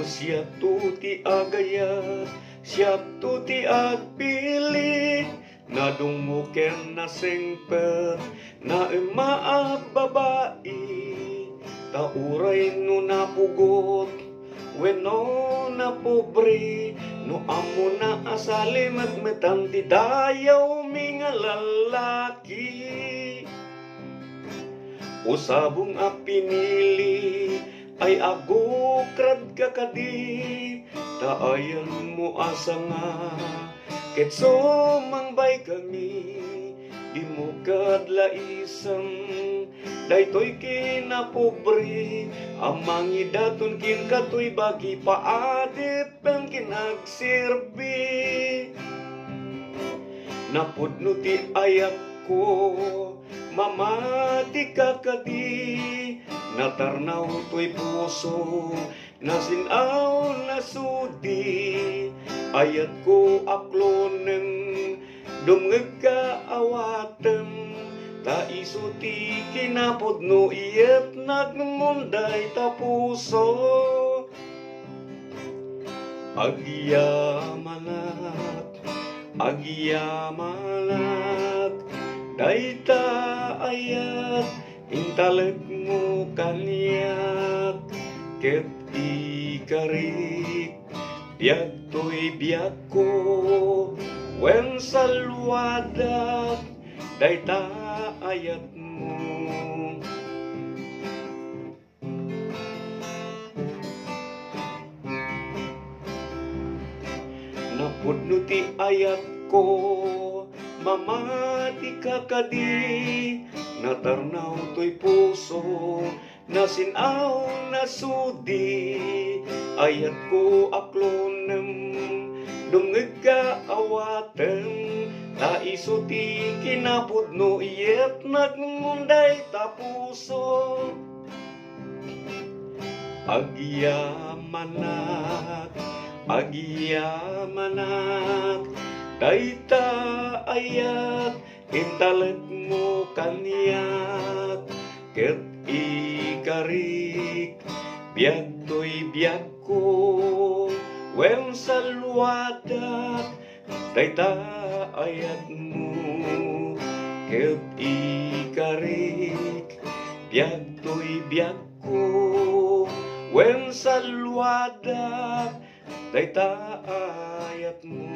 Siya tuti agayat, siya tuti agpili, nadunguken na sengper, na emaag babae, tauray no napugot, weno na pobre, no amo na asalim at metanti dayaw mga lalaki. Usabong a pinili ay agukrad kakadi, taayan mo asa nga ketso mangbay kami, di mo kadlaisan daytoy kinapobre, amang idaton kin katoy bagi paadip ang kinagsirbi. Napudno ti ayak ko, mamati kakadi, natarnaw to'y puso, nasinaw na sudi, ayat ko aklonem, dumngeg ka awatem, taiso ti kinapudno iyet nagmunday ta puso. Agyamanat, dayta ayat, intaleg mo kanyak, ket ikarik, biag to'y biag ko, wen salwadat, dayta ayat mo. Napudno ti ayat ko, mamati kakadi, natarnaw to'y puso, nasinaw na sudi, ayat ko aklonem, dumngeg ka awatem, taiso ti kinapudno iyet nagmunday ta puso. Agyamanat, dayta ayat, intaleg mo kanyak, ket ikarik, biag to'y biag ko, wen salwadat, dayta ayat mo, ket ikarik, biag to'y biag ko, wen salwadat, dayta ayat mo.